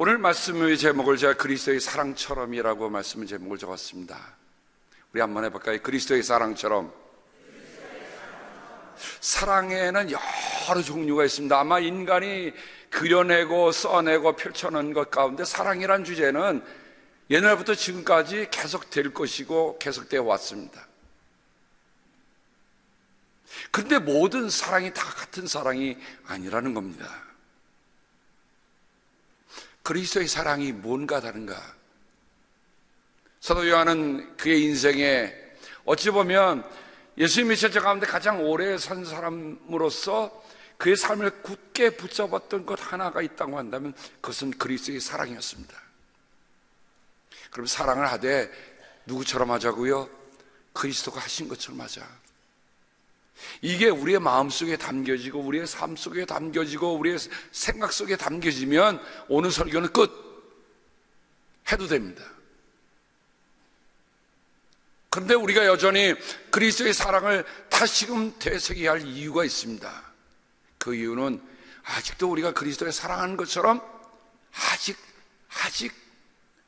오늘 말씀의 제목을 제가 그리스도의 사랑처럼이라고 말씀의 제목을 적었습니다. 우리 한번 해볼까요? 그리스도의 사랑처럼. 사랑에는 여러 종류가 있습니다. 아마 인간이 그려내고 써내고 펼쳐놓은 것 가운데 사랑이란 주제는 옛날부터 지금까지 계속될 것이고 계속되어 왔습니다. 그런데 모든 사랑이 다 같은 사랑이 아니라는 겁니다. 그리스도의 사랑이 뭔가 다른가? 사도 요한은 그의 인생에 어찌 보면 예수님의 제자 가운데 가장 오래 산 사람으로서 그의 삶을 굳게 붙잡았던 것 하나가 있다고 한다면 그것은 그리스도의 사랑이었습니다. 그럼 사랑을 하되 누구처럼 하자고요? 그리스도가 하신 것처럼 하자. 이게 우리의 마음속에 담겨지고 우리의 삶 속에 담겨지고 우리의 생각 속에 담겨지면 오늘 설교는 끝 해도 됩니다. 그런데 우리가 여전히 그리스도의 사랑을 다시금 되새겨야 할 이유가 있습니다. 그 이유는 아직도 우리가 그리스도의 사랑하는 것처럼 아직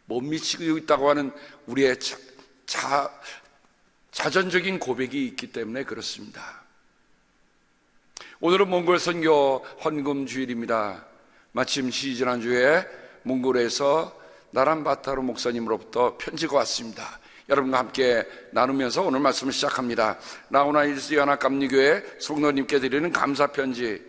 못 미치고 있다고 하는 우리의 자전적인 고백이 있기 때문에 그렇습니다. 오늘은 몽골 선교 헌금 주일입니다. 마침 지지난주에 몽골에서 나란바타르 목사님으로부터 편지가 왔습니다. 여러분과 함께 나누면서 오늘 말씀을 시작합니다. 라구나 힐스 연합감리교회 성도님께 드리는 감사편지,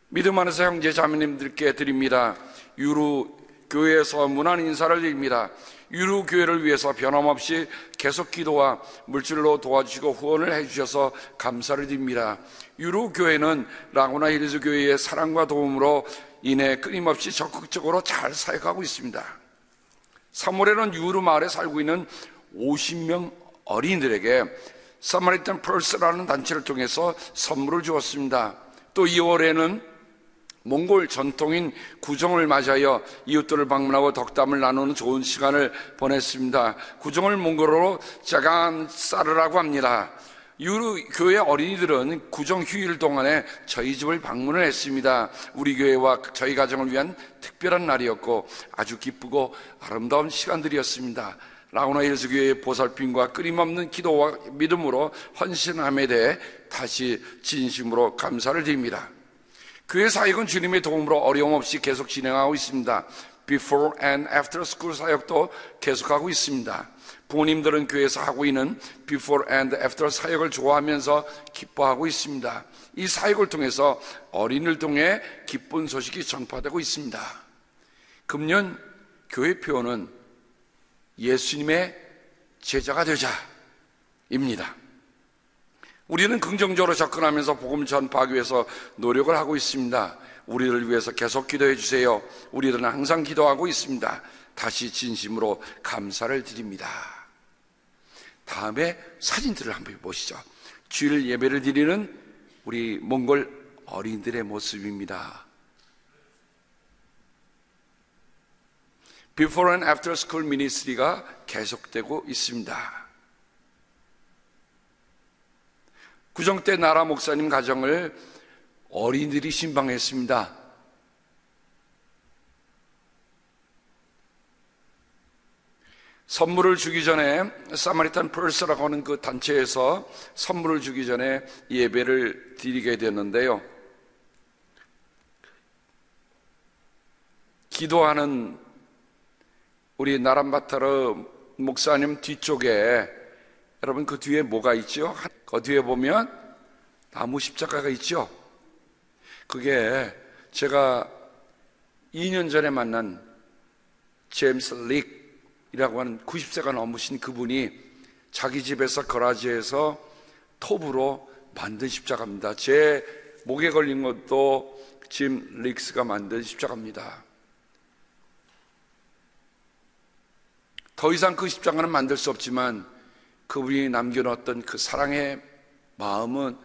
믿음 안에서 형제 자매님들께 드립니다. 유루 교회에서 문안 인사를 드립니다. 유루 교회를 위해서 변함없이 계속 기도와 물질로 도와주시고 후원을 해주셔서 감사를 드립니다. 유루 교회는 라구나 힐스 교회의 사랑과 도움으로 인해 끊임없이 적극적으로 잘 사역하고 있습니다. 3월에는 유루 마을에 살고 있는 50명 어린이들에게 사마리탄 펄스라는 단체를 통해서 선물을 주었습니다. 또 2월에는 몽골 전통인 구정을 맞이하여 이웃들을 방문하고 덕담을 나누는 좋은 시간을 보냈습니다. 구정을 몽골어로 짜간사르라고 합니다. 유루 교회 어린이들은 구정 휴일 동안에 저희 집을 방문을 했습니다. 우리 교회와 저희 가정을 위한 특별한 날이었고 아주 기쁘고 아름다운 시간들이었습니다. 라구나 힐스 교회의 보살핌과 끊임없는 기도와 믿음으로 헌신함에 대해 다시 진심으로 감사를 드립니다. 교회 사역은 주님의 도움으로 어려움 없이 계속 진행하고 있습니다. Before and After School 사역도 계속하고 있습니다. 부모님들은 교회에서 하고 있는 Before and After 사역을 좋아하면서 기뻐하고 있습니다. 이 사역을 통해서 어린이를 통해 기쁜 소식이 전파되고 있습니다. 금년 교회 표어는 예수님의 제자가 되자입니다. 우리는 긍정적으로 접근하면서 복음 전파하기 위해서 노력을 하고 있습니다. 우리를 위해서 계속 기도해 주세요. 우리들은 항상 기도하고 있습니다. 다시 진심으로 감사를 드립니다. 다음에 사진들을 한번 보시죠. 주일 예배를 드리는 우리 몽골 어린이들의 모습입니다. Before and After School Ministry가 계속되고 있습니다. 구정 때 나라 목사님 가정을 어린이들이 신방했습니다. 선물을 주기 전에 사마리탄 펄스라고 하는 그 단체에서 선물을 주기 전에 예배를 드리게 됐는데요. 기도하는 우리 나란바타르 목사님 뒤쪽에 여러분 그 뒤에 뭐가 있죠? 그 뒤에 보면 나무 십자가가 있죠? 그게 제가 2년 전에 만난 제임스 릭이라고 하는 90세가 넘으신 그분이 자기 집에서 거라지에서 톱으로 만든 십자가입니다. 제 목에 걸린 것도 짐 릭스가 만든 십자가입니다. 더 이상 그 십자가는 만들 수 없지만 그분이 남겨놓았던 그 사랑의 마음은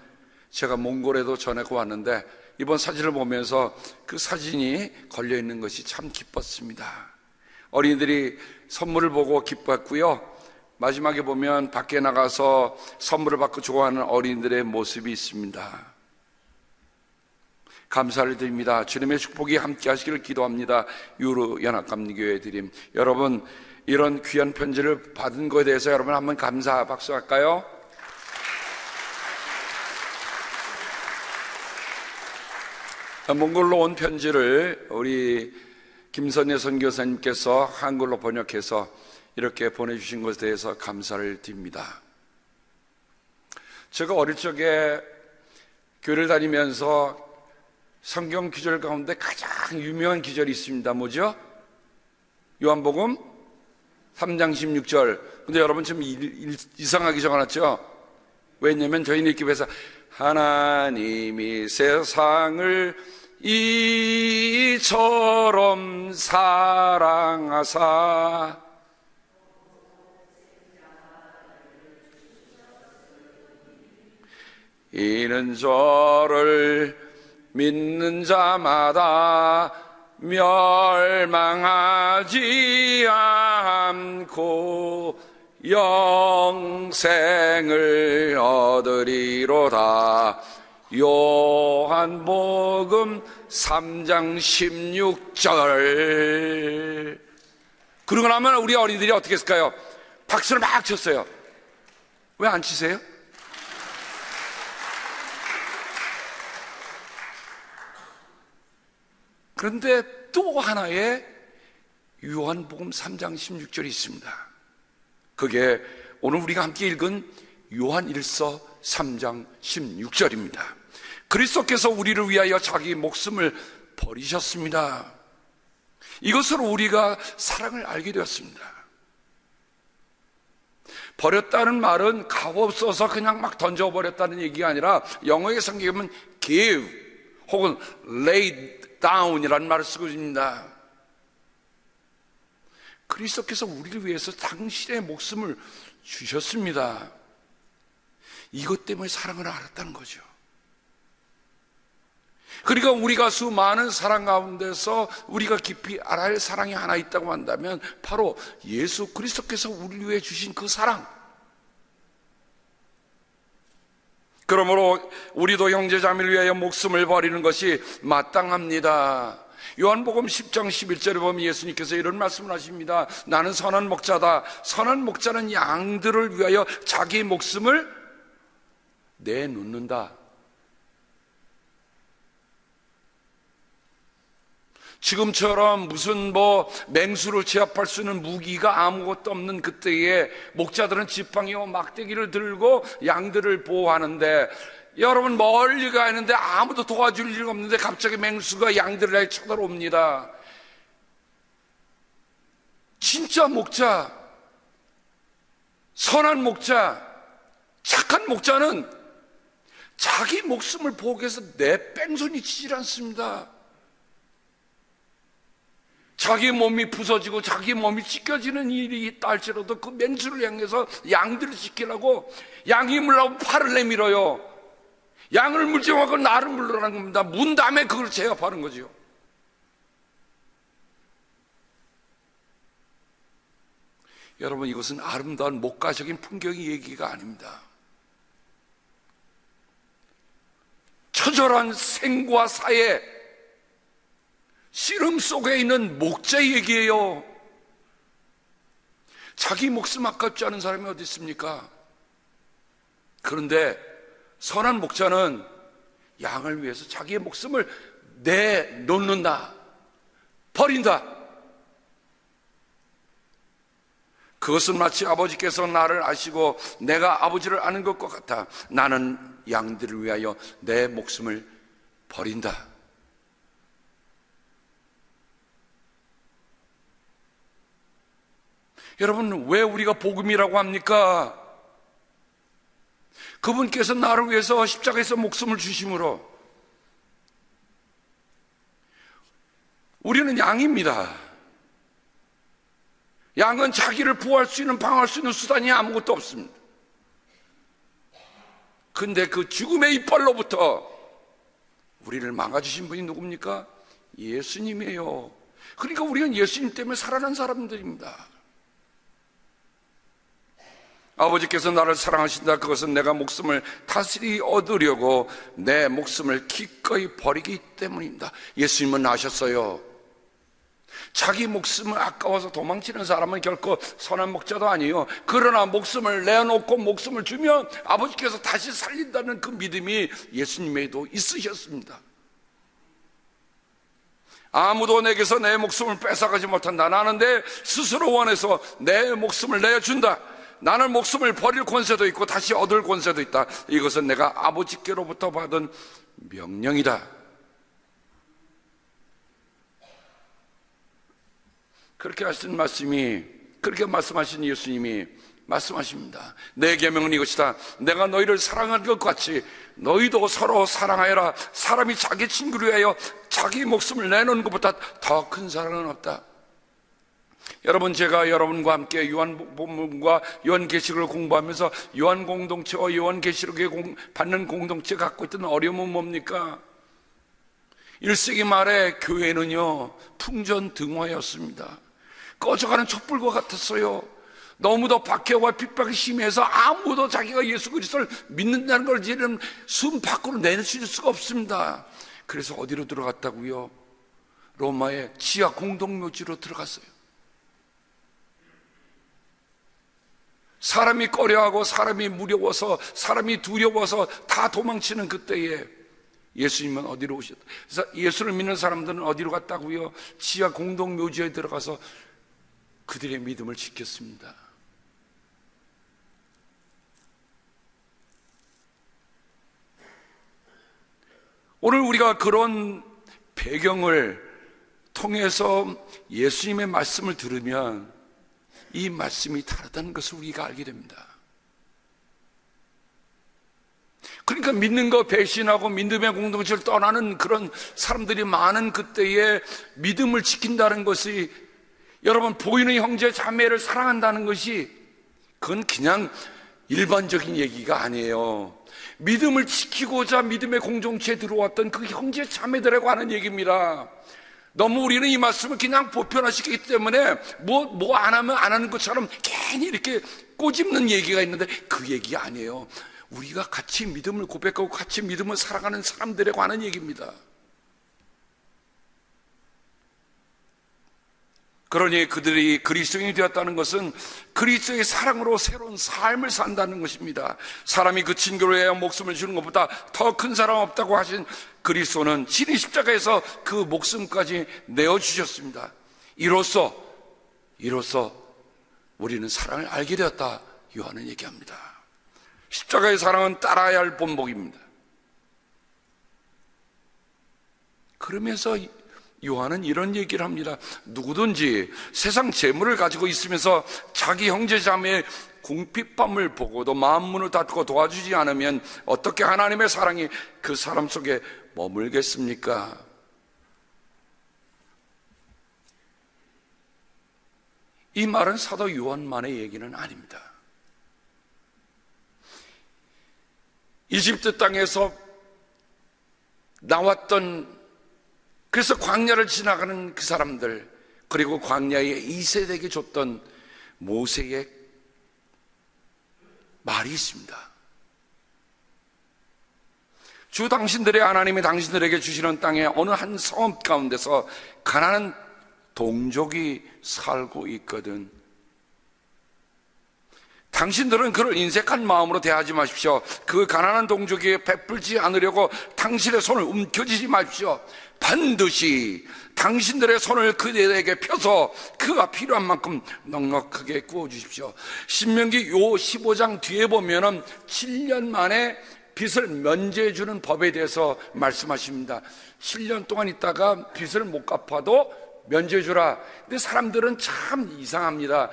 제가 몽골에도 전하고 왔는데 이번 사진을 보면서 그 사진이 걸려있는 것이 참 기뻤습니다. 어린이들이 선물을 보고 기뻤고요. 마지막에 보면 밖에 나가서 선물을 받고 좋아하는 어린이들의 모습이 있습니다. 감사를 드립니다. 주님의 축복이 함께 하시기를 기도합니다. 유로 연합감리교회 드림. 여러분, 이런 귀한 편지를 받은 것에 대해서 여러분 한번 감사 박수 할까요? 몽골로 온 편지를 우리 김선예 선교사님께서 한글로 번역해서 이렇게 보내주신 것에 대해서 감사를 드립니다. 제가 어릴 적에 교회를 다니면서 성경 기절 가운데 가장 유명한 기절이 있습니다. 뭐죠? 요한복음 3장 16절. 근데 여러분 좀 이상하게 적어놨죠? 왜냐면 저희는 읽기 위해서 하나님이 세상을 이처럼 사랑하사 이는 저를 믿는 자마다 멸망하지 않고 영생을 얻으리로다. 요한복음 3장 16절. 그러고 나면 우리 어린이들이 어떻게 했을까요? 박수를 막 쳤어요. 왜 안 치세요? 그런데 또 하나의 요한복음 3장 16절이 있습니다. 그게 오늘 우리가 함께 읽은 요한 1서 3장 16절입니다. 그리스도께서 우리를 위하여 자기 목숨을 버리셨습니다. 이것으로 우리가 사랑을 알게 되었습니다. 버렸다는 말은 값없어서 그냥 막 던져버렸다는 얘기가 아니라 영어의 성경에 보면 give 혹은 lay down이라는 말을 쓰고 있습니다. 그리스도께서 우리를 위해서 당신의 목숨을 주셨습니다. 이것 때문에 사랑을 알았다는 거죠. 그러니까 우리가 수많은 사랑 가운데서 우리가 깊이 알아야 할 사랑이 하나 있다고 한다면 바로 예수 그리스도께서 우리를 위해 주신 그 사랑. 그러므로 우리도 형제자매를 위하여 목숨을 버리는 것이 마땅합니다. 요한복음 10장 11절에 보면 예수님께서 이런 말씀을 하십니다. 나는 선한 목자다. 선한 목자는 양들을 위하여 자기 목숨을 내놓는다. 지금처럼 무슨 맹수를 제압할 수 있는 무기가 아무것도 없는 그때에 목자들은 지팡이와 막대기를 들고 양들을 보호하는데, 여러분 멀리 가 있는데 아무도 도와줄 일 없는데 갑자기 맹수가 양들을 향해 쳐들어옵니다. 진짜 목자, 선한 목자, 착한 목자는 자기 목숨을 보호하기 위해서 내 뺑소니 치질 않습니다. 자기 몸이 부서지고 자기 몸이 찢겨지는 일이 있다 할지라도 그 맹수를 향해서 양들을 지키려고 양이 물라고 팔을 내밀어요. 양을 물지 말고 나를 물으라는 겁니다. 문 다음에 그걸 제압하는 거죠. 여러분, 이것은 아름다운 목가적인 풍경의 얘기가 아닙니다. 처절한 생과 사의 씨름 속에 있는 목자의 얘기예요. 자기 목숨 아깝지 않은 사람이 어디 있습니까? 그런데 선한 목자는 양을 위해서 자기의 목숨을 내놓는다, 버린다. 그것은 마치 아버지께서 나를 아시고 내가 아버지를 아는 것과 같아. 나는 양들을 위하여 내 목숨을 버린다. 여러분, 왜 우리가 복음이라고 합니까? 그분께서 나를 위해서 십자가에서 목숨을 주심으로 우리는 양입니다. 양은 자기를 보호할 수 있는, 방어할 수 있는 수단이 아무것도 없습니다. 근데 그 죽음의 이빨로부터 우리를 막아주신 분이 누굽니까? 예수님이에요. 그러니까 우리는 예수님 때문에 살아난 사람들입니다. 아버지께서 나를 사랑하신다. 그것은 내가 목숨을 다스리 얻으려고 내 목숨을 기꺼이 버리기 때문입니다. 예수님은 아셨어요. 자기 목숨을 아까워서 도망치는 사람은 결코 선한 목자도 아니에요. 그러나 목숨을 내놓고 목숨을 주면 아버지께서 다시 살린다는 그 믿음이 예수님에도 있으셨습니다. 아무도 내게서 내 목숨을 뺏어가지 못한다. 나는 내 스스로 원해서 내 목숨을 내준다. 나는 목숨을 버릴 권세도 있고 다시 얻을 권세도 있다. 이것은 내가 아버지께로부터 받은 명령이다. 그렇게 하신 말씀이, 그렇게 말씀하신 예수님이 말씀하십니다. 내 계명은 이것이다. 내가 너희를 사랑한 것 같이 너희도 서로 사랑하여라. 사람이 자기 친구를 위하여 자기 목숨을 내놓는 것보다 더 큰 사랑은 없다. 여러분, 제가 여러분과 함께 요한복음과 요한계시록을 공부하면서 요한공동체와 요한계시록에 받는 공동체가 갖고 있던 어려움은 뭡니까? 1세기 말에 교회는요 풍전등화였습니다. 꺼져가는 촛불과 같았어요. 너무도 박해와 핍박이 심해서 아무도 자기가 예수 그리스도를 믿는다는 걸 이제는 숨 밖으로 내낼 수가 없습니다. 그래서 어디로 들어갔다고요? 로마의 지하 공동묘지로 들어갔어요. 사람이 꺼려하고 사람이 무려워서 사람이 두려워서 다 도망치는 그때에 예수님은 어디로 오셨다? 그래서 예수를 믿는 사람들은 어디로 갔다고요? 지하 공동묘지에 들어가서 그들의 믿음을 지켰습니다. 오늘 우리가 그런 배경을 통해서 예수님의 말씀을 들으면 이 말씀이 다르다는 것을 우리가 알게 됩니다. 그러니까 믿는 거 배신하고 믿음의 공동체를 떠나는 그런 사람들이 많은 그때에 믿음을 지킨다는 것이, 여러분, 보이는 형제 자매를 사랑한다는 것이 그건 그냥 일반적인 얘기가 아니에요. 믿음을 지키고자 믿음의 공동체에 들어왔던 그 형제 자매들하고 하는 얘기입니다. 너무 우리는 이 말씀을 그냥 보편화시키기 때문에 뭐 안 하면 안 하는 것처럼 괜히 이렇게 꼬집는 얘기가 있는데 그 얘기 아니에요. 우리가 같이 믿음을 고백하고 같이 믿음을 살아가는 사람들에 관한 얘기입니다. 그러니 그들이 그리스도인이 되었다는 것은 그리스도의 사랑으로 새로운 삶을 산다는 것입니다. 사람이 그 친구를 위하여 목숨을 주는 것보다 더 큰 사람 없다고 하신 그리스도는 친히 십자가에서 그 목숨까지 내어주셨습니다. 이로써 우리는 사랑을 알게 되었다, 요한은 얘기합니다. 십자가의 사랑은 따라야 할 본보기입니다. 그러면서 요한은 이런 얘기를 합니다. 누구든지 세상 재물을 가지고 있으면서 자기 형제 자매의 궁핍함을 보고도 마음 문을 닫고 도와주지 않으면 어떻게 하나님의 사랑이 그 사람 속에 머물겠습니까? 이 말은 사도 요한만의 얘기는 아닙니다. 이집트 땅에서 나왔던, 그래서 광야를 지나가는 그 사람들, 그리고 광야에 2세대에게 줬던 모세의 말이 있습니다. 주 당신들의 하나님이 당신들에게 주시는 땅에 어느 한 성읍 가운데서 가난한 동족이 살고 있거든. 당신들은 그를 인색한 마음으로 대하지 마십시오. 그 가난한 동족에게 베풀지 않으려고 당신의 손을 움켜쥐지 마십시오. 반드시 당신들의 손을 그들에게 펴서 그가 필요한 만큼 넉넉하게 구워주십시오. 신명기 요 15장 뒤에 보면은 7년 만에 빚을 면제해주는 법에 대해서 말씀하십니다. 7년 동안 있다가 빚을 못 갚아도 면제해주라. 근데 사람들은 참 이상합니다.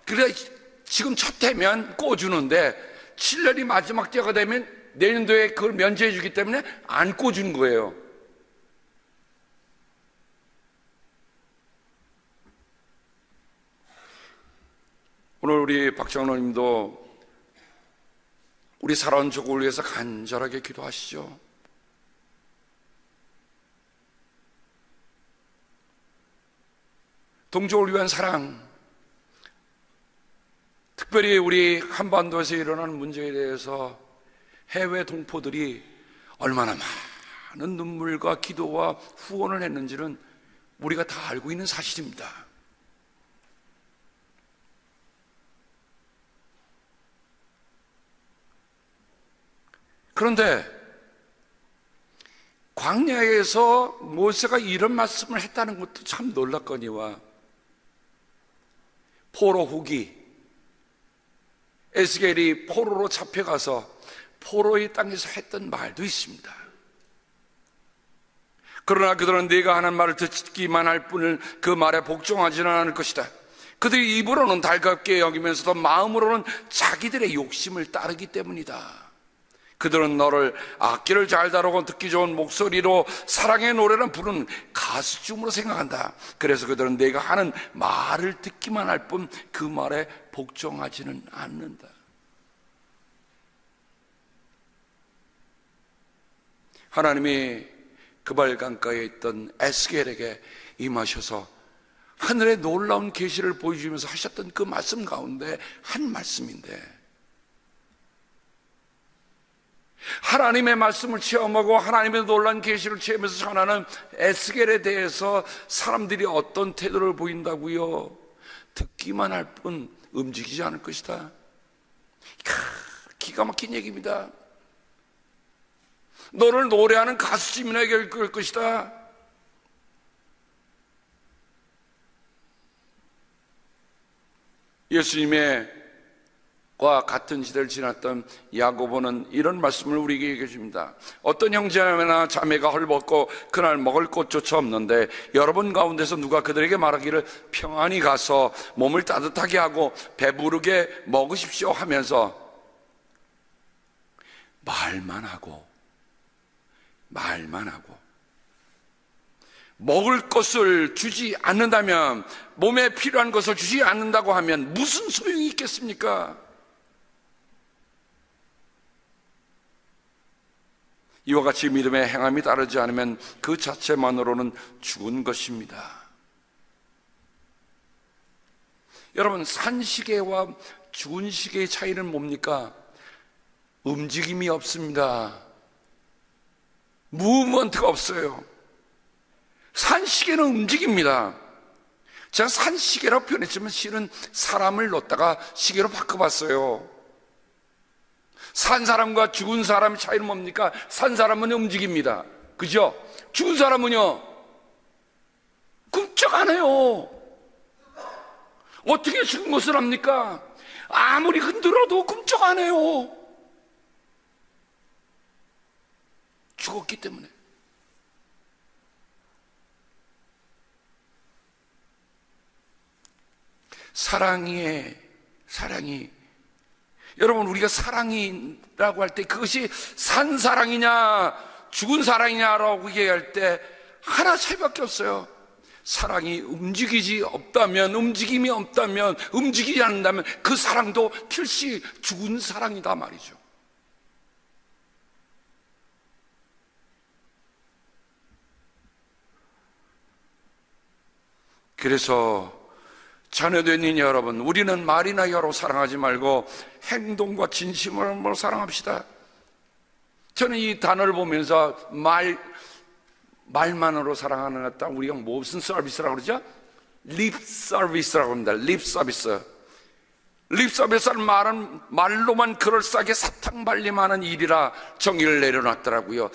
그래 지금 첫 해면 꿔주는데 7년이 마지막 때가 되면 내년도에 그걸 면제해주기 때문에 안 꿔주는 거예요. 오늘 우리 박장로님도 우리 살아온 조국을 위해서 간절하게 기도하시죠. 동족을 위한 사랑, 특별히 우리 한반도에서 일어나는 문제에 대해서 해외 동포들이 얼마나 많은 눈물과 기도와 후원을 했는지는 우리가 다 알고 있는 사실입니다. 그런데 광야에서 모세가 이런 말씀을 했다는 것도 참 놀랍거니와, 포로 후기 에스겔이 포로로 잡혀가서 포로의 땅에서 했던 말도 있습니다. 그러나 그들은 네가 하는 말을 듣기만 할 뿐을 그 말에 복종하지는 않을 것이다. 그들이 입으로는 달갑게 여기면서도 마음으로는 자기들의 욕심을 따르기 때문이다. 그들은 너를 악기를 잘 다루고 듣기 좋은 목소리로 사랑의 노래를 부르는 가수쯤으로 생각한다. 그래서 그들은 네가 하는 말을 듣기만 할 뿐 그 말에 복종하지는 않는다. 하나님이 그발 강가에 있던 에스겔에게 임하셔서 하늘의 놀라운 계시를 보여주면서 하셨던 그 말씀 가운데 한 말씀인데, 하나님의 말씀을 체험하고 하나님의 놀라운 계시를 체험해서 전하는 에스겔에 대해서 사람들이 어떤 태도를 보인다고요? 듣기만 할 뿐 움직이지 않을 것이다. 기가 막힌 얘기입니다. 너를 노래하는 가수쯤이나 여길 것이다. 예수님의 과 같은 시대를 지났던 야고보는 이런 말씀을 우리에게 얘기해 줍니다. 어떤 형제나 자매가 헐벗고 그날 먹을 곳조차 없는데 여러분 가운데서 누가 그들에게 말하기를 평안히 가서 몸을 따뜻하게 하고 배부르게 먹으십시오 하면서 말만 하고 먹을 것을 주지 않는다면, 몸에 필요한 것을 주지 않는다고 하면 무슨 소용이 있겠습니까? 이와 같이 믿음의 행함이 따르지 않으면 그 자체만으로는 죽은 것입니다. 여러분, 산시계와 죽은 시계의 차이는 뭡니까? 움직임이 없습니다. 무브먼트가 없어요. 산시계는 움직입니다. 제가 산시계라고 표현했지만 실은 사람을 넣다가 시계로 바꿔봤어요. 산 사람과 죽은 사람의 차이는 뭡니까? 산 사람은 움직입니다. 그죠? 죽은 사람은요, 꿈쩍 안 해요. 어떻게 죽은 것을 합니까? 아무리 흔들어도 꿈쩍 안 해요. 죽었기 때문에. 사랑이 여러분, 우리가 사랑이라고 할 때 그것이 산 사랑이냐 죽은 사랑이냐라고 얘기할 때 하나 차이밖에 없어요. 사랑이 움직임이 없다면, 움직이지 않는다면 그 사랑도 필시 죽은 사랑이다 말이죠. 그래서 자녀된 여러분, 우리는 말이나 혀로 사랑하지 말고 행동과 진심으로 사랑합시다. 저는 이 단어를 보면서 말만으로 사랑하는 것 같다. 우리가 무슨 서비스라고 그러죠? 립 서비스라고 합니다. 립 서비스. 립 서비스는 말로만 그럴싸하게 사탕발림하는 일이라 정의를 내려놨더라고요.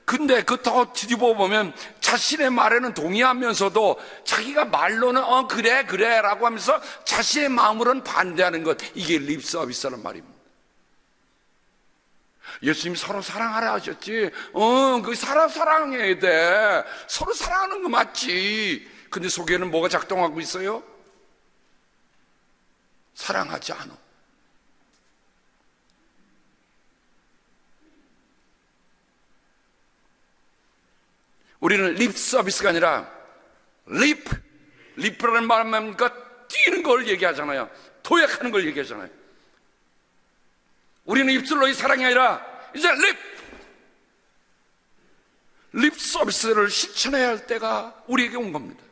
근데 그 더 뒤집어 보면 자신의 말에는 동의하면서도 자기가 말로는 그래 라고 하면서 자신의 마음으로는 반대하는 것, 이게 립 서비스라는 말입니다. 예수님이 서로 사랑하라 하셨지. 그 사람 사랑해야 돼. 서로 사랑하는 거 맞지. 근데 속에는 뭐가 작동하고 있어요? 사랑하지 않아. 우리는 립 서비스가 아니라 리프라는 말은 뭡니까? 뛰는 걸 얘기하잖아요. 도약하는 걸 얘기하잖아요. 우리는 입술로의 사랑이 아니라 이제 립 서비스를 실천해야 할 때가 우리에게 온 겁니다.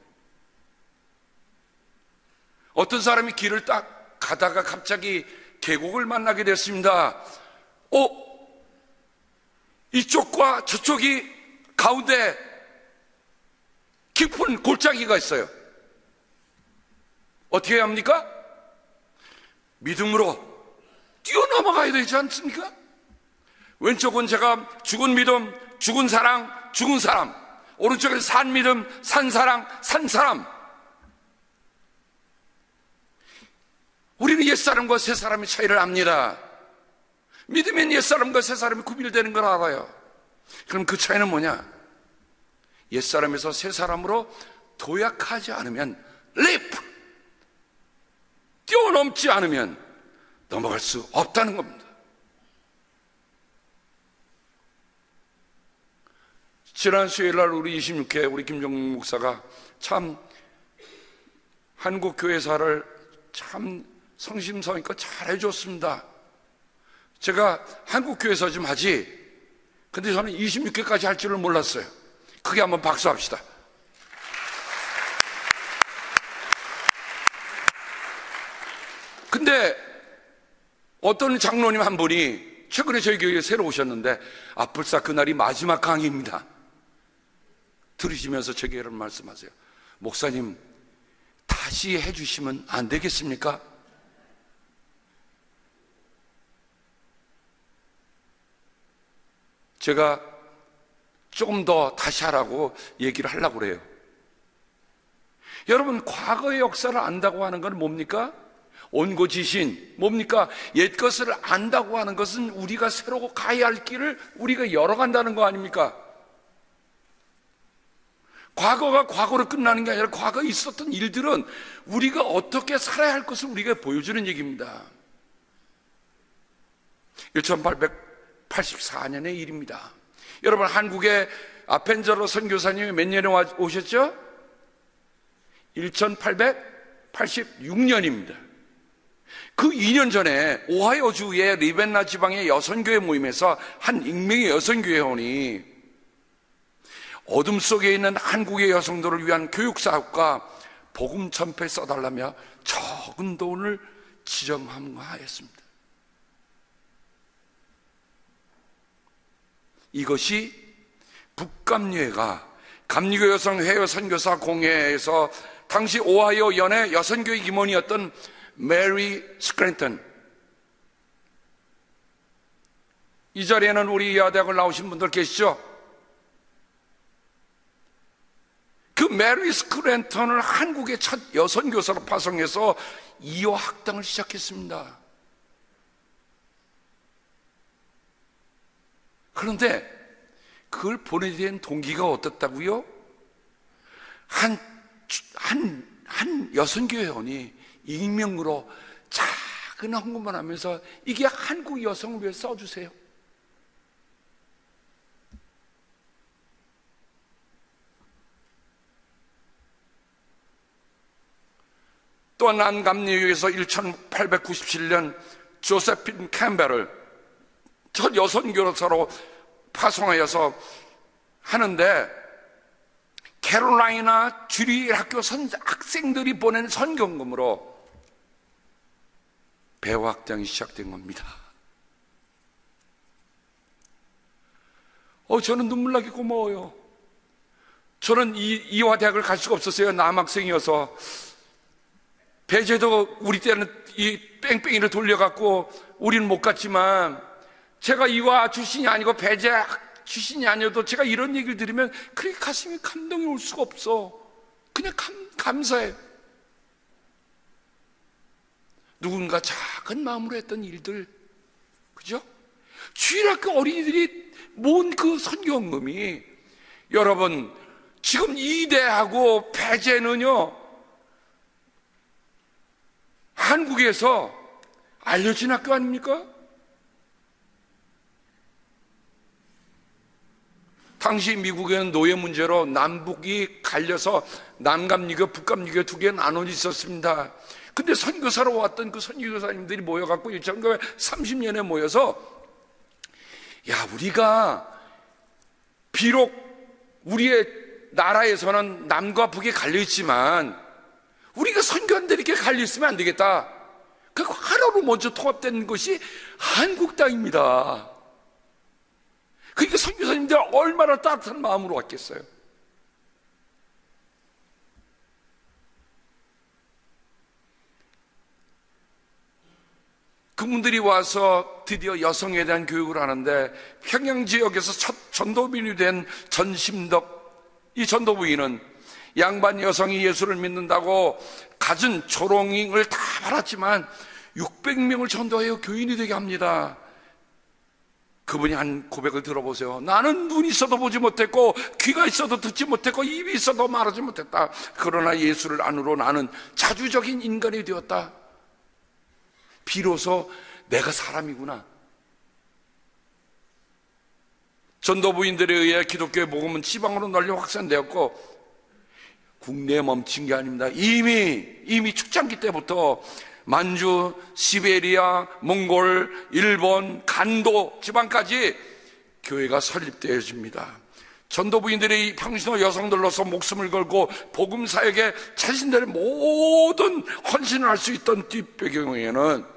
어떤 사람이 길을 딱 가다가 갑자기 계곡을 만나게 됐습니다. 이쪽과 저쪽이 가운데 깊은 골짜기가 있어요. 어떻게 해야 합니까? 믿음으로 뛰어넘어가야 되지 않습니까? 왼쪽은 제가 죽은 믿음, 죽은 사랑, 죽은 사람, 오른쪽은 산 믿음, 산 사랑, 산 사람. 우리는 옛사람과 새사람의 차이를 압니다. 믿으면 옛사람과 새사람이 구별되는 걸 알아요. 그럼 그 차이는 뭐냐? 옛사람에서 새사람으로 도약하지 않으면 leap, 뛰어넘지 않으면 넘어갈 수 없다는 겁니다. 지난 수요일날 우리 26회 우리 김종국 목사가 참 한국 교회사를 참 성심성의껏 잘해줬습니다. 제가 한국 교회사 좀 하지, 근데 저는 26회까지 할 줄을 몰랐어요. 크게 한번 박수합시다. 근데 어떤 장로님 한 분이 최근에 저희 교회에 새로 오셨는데, 불사 그날이 마지막 강의입니다. 들으시면서 제게 이런 말씀하세요. 목사님, 다시 해주시면 안 되겠습니까? 제가 조금 더 다시 하라고 얘기를 하려고 그래요. 여러분, 과거의 역사를 안다고 하는 건 뭡니까? 온고지신, 뭡니까? 옛 것을 안다고 하는 것은 우리가 새로 가야 할 길을 우리가 열어간다는 거 아닙니까? 과거가 과거로 끝나는 게 아니라 과거에 있었던 일들은 우리가 어떻게 살아야 할 것을 우리가 보여주는 얘기입니다. 1884년의 일입니다. 여러분, 한국에 아펜저로 선교사님이 몇 년에 오셨죠? 1886년입니다. 그 2년 전에 오하이오주의 리벤나 지방의 여성교회 모임에서 한 익명의 여성교회원이 어둠 속에 있는 한국의 여성들을 위한 교육사업과 복음 전파에 써달라며 적은 돈을 지정하였습니다. 이것이 북감리회가 감리교 여성 회원 선교사 공회에서 당시 오하이오 연의 여성교회 임원이었던 메리 스크랜턴, 이 자리에는 우리 여대학을 나오신 분들 계시죠? 그 메리 스크랜턴을 한국의 첫 여성교사로 파송해서 이화 학당을 시작했습니다. 그런데 그걸 보내야 되는 동기가 어떻다고요? 한 여성교회원이 익명으로 작은 헌금을 하면서 이게 한국 여성을 위해 써주세요. 또한 남감리교에서 1897년 조세핀 캠벨을 첫 여성교사로 파송하여서 하는데, 캐롤라이나 주리 학교 학생들이 보낸 선경금으로 배화학당이 시작된 겁니다. 저는 눈물나게 고마워요. 저는 이화대학을 갈 수가 없었어요. 남학생이어서. 배제도 우리 때는 이 뺑뺑이를 돌려갖고 우리는 못 갔지만, 제가 이화 출신이 아니고 배제 출신이 아니어도 제가 이런 얘기를 들으면 그렇게 가슴이 감동이 올 수가 없어. 그냥 감사해. 누군가 작은 마음으로 했던 일들, 그죠? 주일학교 어린이들이 모은 그 선교헌금이, 여러분, 지금 이대하고 배제는요, 한국에서 알려진 학교 아닙니까? 당시 미국에는 노예 문제로 남북이 갈려서 남감리교, 북감리교 두 개 나눠져 있었습니다. 근데 선교사로 왔던 그 선교사님들이 모여갖고 1930년에 모여서, 야, 우리가 비록 우리의 나라에서는 남과 북이 갈려 있지만 우리가 선교한데 이렇게 갈려 있으면 안 되겠다. 그 하나로 먼저 통합된 것이 한국 땅입니다. 그러니까 선교사님들 얼마나 따뜻한 마음으로 왔겠어요. 그분들이 와서 드디어 여성에 대한 교육을 하는데, 평양 지역에서 첫 전도부인이 된 전심덕, 이 전도부인은 양반 여성이 예수를 믿는다고 갖은 조롱을 다 받았지만 600명을 전도하여 교인이 되게 합니다. 그분이 한 고백을 들어보세요. 나는 눈이 있어도 보지 못했고, 귀가 있어도 듣지 못했고, 입이 있어도 말하지 못했다. 그러나 예수를 안으로 나는 자주적인 인간이 되었다. 비로소 내가 사람이구나. 전도부인들에 의해 기독교의 복음은 지방으로 널리 확산되었고, 국내에 멈춘 게 아닙니다. 이미 축장기 때부터 만주, 시베리아, 몽골, 일본, 간도 지방까지 교회가 설립되어집니다. 전도부인들이 평신도 여성들로서 목숨을 걸고 복음 사역에 자신들의 모든 헌신을 할 수 있던 뒷배경에는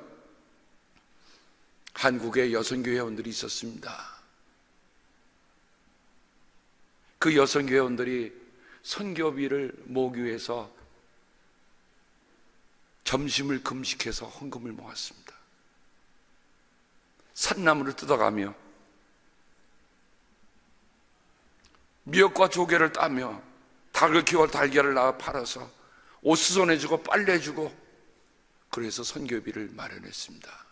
한국의 여성교회원들이 있었습니다. 그 여성교회원들이 선교비를 모으기 위해서 점심을 금식해서 헌금을 모았습니다. 산나물을 뜯어가며 미역과 조개를 따며 닭을 키워 달걀을 낳아 팔아서 옷 수선해주고 빨래해주고, 그래서 선교비를 마련했습니다.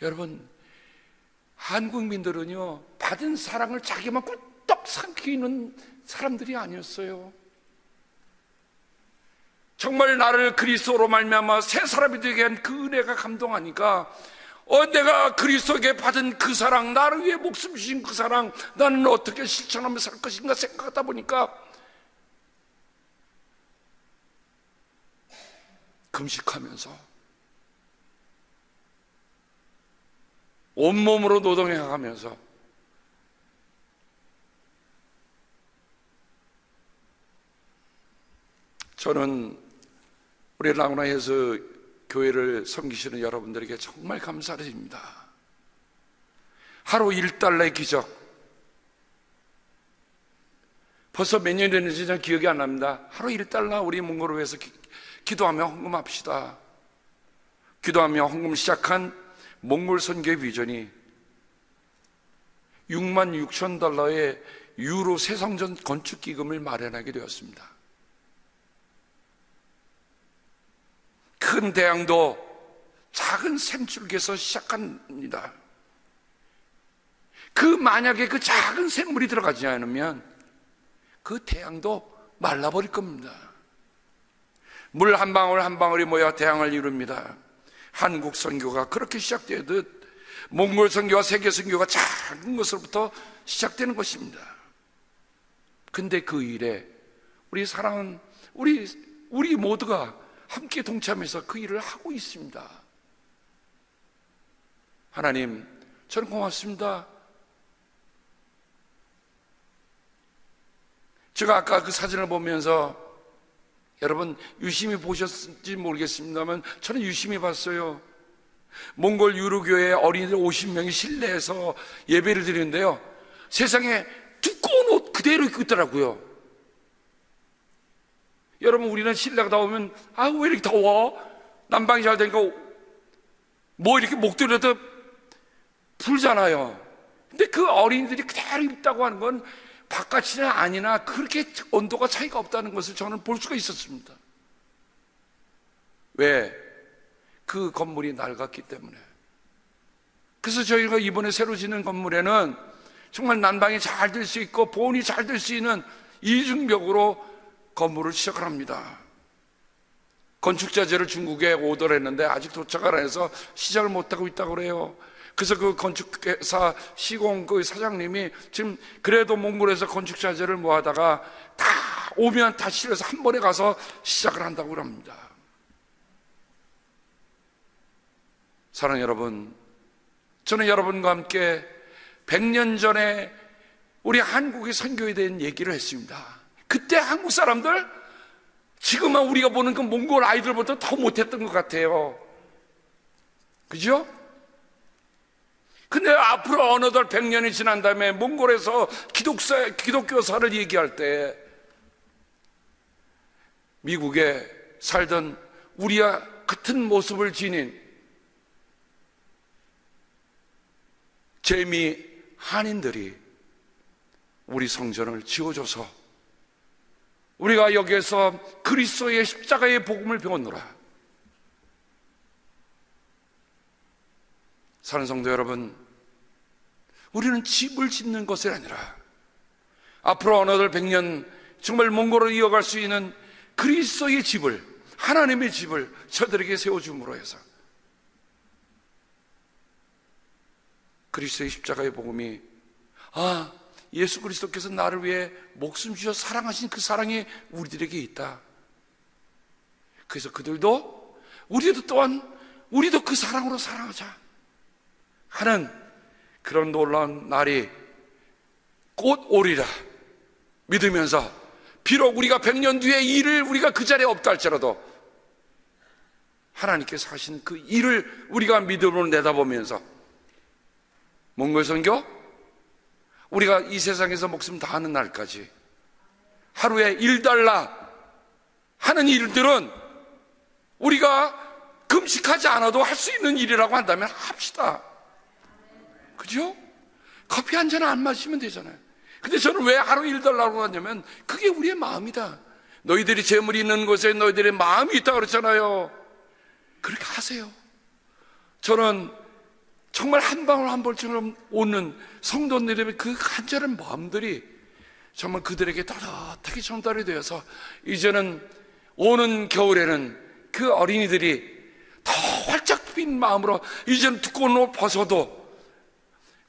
여러분, 한국민들은요, 받은 사랑을 자기만 꿀떡 삼키는 사람들이 아니었어요. 정말 나를 그리스도로 말미암아 새 사람이 되게 한 그 은혜가 감동하니까, 내가 그리스도에게 받은 그 사랑, 나를 위해 목숨 주신 그 사랑, 나는 어떻게 실천하며 살 것인가 생각하다 보니까 금식하면서 온몸으로 노동해 가면서 저는 우리 라구나에서 교회를 섬기시는 여러분들에게 정말 감사드립니다. 하루 1달러의 기적, 벌써 몇 년이 됐는지 전 기억이 안 납니다. 하루 1달러 우리 몽골을 위해서 기도하며 헌금합시다. 기도하며 헌금 시작한 몽골 선교의 비전이 66,000달러의 유로 새성전 건축 기금을 마련하게 되었습니다. 큰 대양도 작은 샘줄기에서 시작합니다. 만약에 그 작은 샘물이 들어가지 않으면 그 대양도 말라버릴 겁니다. 물 한 방울 한 방울이 모여 대양을 이룹니다. 한국 선교가 그렇게 시작되듯 몽골 선교와 세계 선교가 작은 것으로부터 시작되는 것입니다. 근데 그 일에 우리 사랑하는 우리 모두가 함께 동참해서 그 일을 하고 있습니다. 하나님, 저는 고맙습니다. 제가 아까 그 사진을 보면서, 여러분 유심히 보셨을지 모르겠습니다만 저는 유심히 봤어요. 몽골 유로교회 어린이들 50명이 실내에서 예배를 드리는데요, 세상에 두꺼운 옷 그대로 입고 있더라고요. 여러분, 우리는 실내가 더우면 왜 이렇게 더워? 난방이 잘 되니까 뭐 이렇게 목도리라도 풀잖아요. 근데 그 어린이들이 그대로 입다고 하는 건 바깥이나 안이나 그렇게 온도가 차이가 없다는 것을 저는 볼 수가 있었습니다. 왜? 그 건물이 낡았기 때문에. 그래서 저희가 이번에 새로 짓는 건물에는 정말 난방이 잘 될 수 있고 보온이 잘 될 수 있는 이중벽으로 건물을 시작을 합니다. 건축자재를 중국에 오더를 했는데 아직 도착을 안 해서 시작을 못하고 있다고 그래요. 그래서 그 건축회사 시공 그 사장님이 지금 그래도 몽골에서 건축자재를 모아다가 다 오면 다 실어서 한 번에 가서 시작을 한다고 합니다. 사랑하는 여러분, 저는 여러분과 함께 100년 전에 우리 한국의 선교에 대한 얘기를 했습니다. 그때 한국 사람들 지금은 우리가 보는 그 몽골 아이들보다 더 못했던 것 같아요. 그죠? 근데 앞으로 어느덧 100년이 지난 다음에 몽골에서 기독교사를 얘기할 때 미국에 살던 우리와 같은 모습을 지닌 재미 한인들이 우리 성전을 지어줘서 우리가 여기에서 그리스도의 십자가의 복음을 배웠노라. 사는 성도 여러분, 우리는 집을 짓는 것이 아니라 앞으로 어느덧 100년 정말 몽골을 이어갈 수 있는 그리스도의 집을, 하나님의 집을 저들에게 세워줌으로 해서 그리스도의 십자가의 복음이 예수 그리스도께서 나를 위해 목숨 주셔 사랑하신 그 사랑이 우리들에게 있다. 그래서 그들도 우리도 또한 우리도 그 사랑으로 사랑하자 하는 그런 놀라운 날이 곧 오리라 믿으면서 비록 우리가 100년 뒤에 일을 우리가 그 자리에 없다 할지라도 하나님께서 하신 그 일을 우리가 믿음으로 내다보면서 몽골 선교 우리가 이 세상에서 목숨 다하는 날까지 하루에 1달러 하는 일들은 우리가 금식하지 않아도 할 수 있는 일이라고 한다면 합시다. 그죠? 커피 한 잔 안 마시면 되잖아요. 근데 저는 왜 하루 1달러라고 하냐면 그게 우리의 마음이다. 너희들이 재물이 있는 곳에 너희들의 마음이 있다 그랬잖아요. 그렇게 하세요. 저는 정말 한 방울 한 볼처럼 오는 성도들의 그 간절한 마음들이 정말 그들에게 따뜻하게 전달이 되어서 이제는 오는 겨울에는 그 어린이들이 더 활짝 핀 마음으로 이제는 두꺼운 옷 벗어도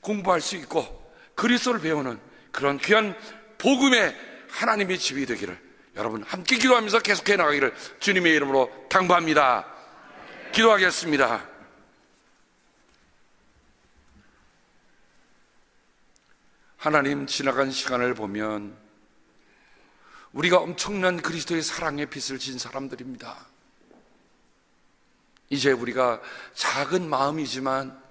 공부할 수 있고 그리스도를 배우는 그런 귀한 복음의 하나님의 집이 되기를 여러분 함께 기도하면서 계속해 나가기를 주님의 이름으로 당부합니다. 기도하겠습니다. 하나님, 지나간 시간을 보면 우리가 엄청난 그리스도의 사랑의 빛을 진 사람들입니다. 이제 우리가 작은 마음이지만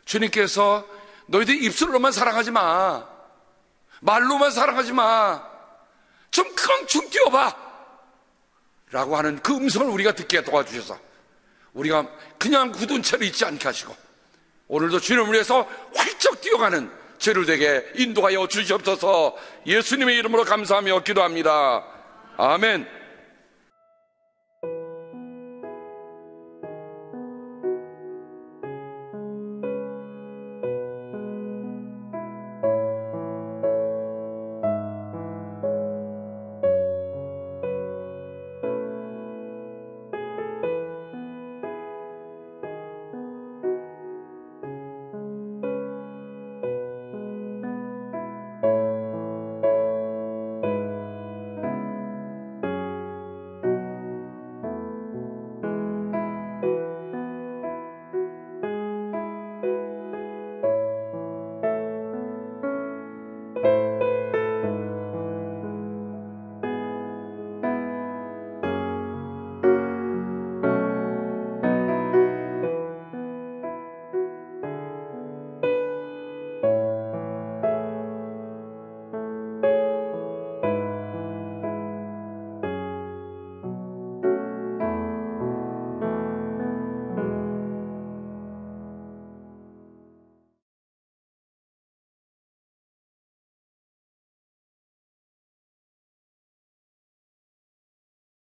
주님께서 너희들 입술로만 사랑하지 마, 말로만 사랑하지 마, 좀 껑충 뛰어봐 라고 하는 그 음성을 우리가 듣게 도와주셔서 우리가 그냥 굳은 채로 있지 않게 하시고 오늘도 주님을 위해서 활짝 뛰어가는 죄를 되게 인도하여 주시옵소서. 예수님의 이름으로 감사하며 기도합니다. 아멘.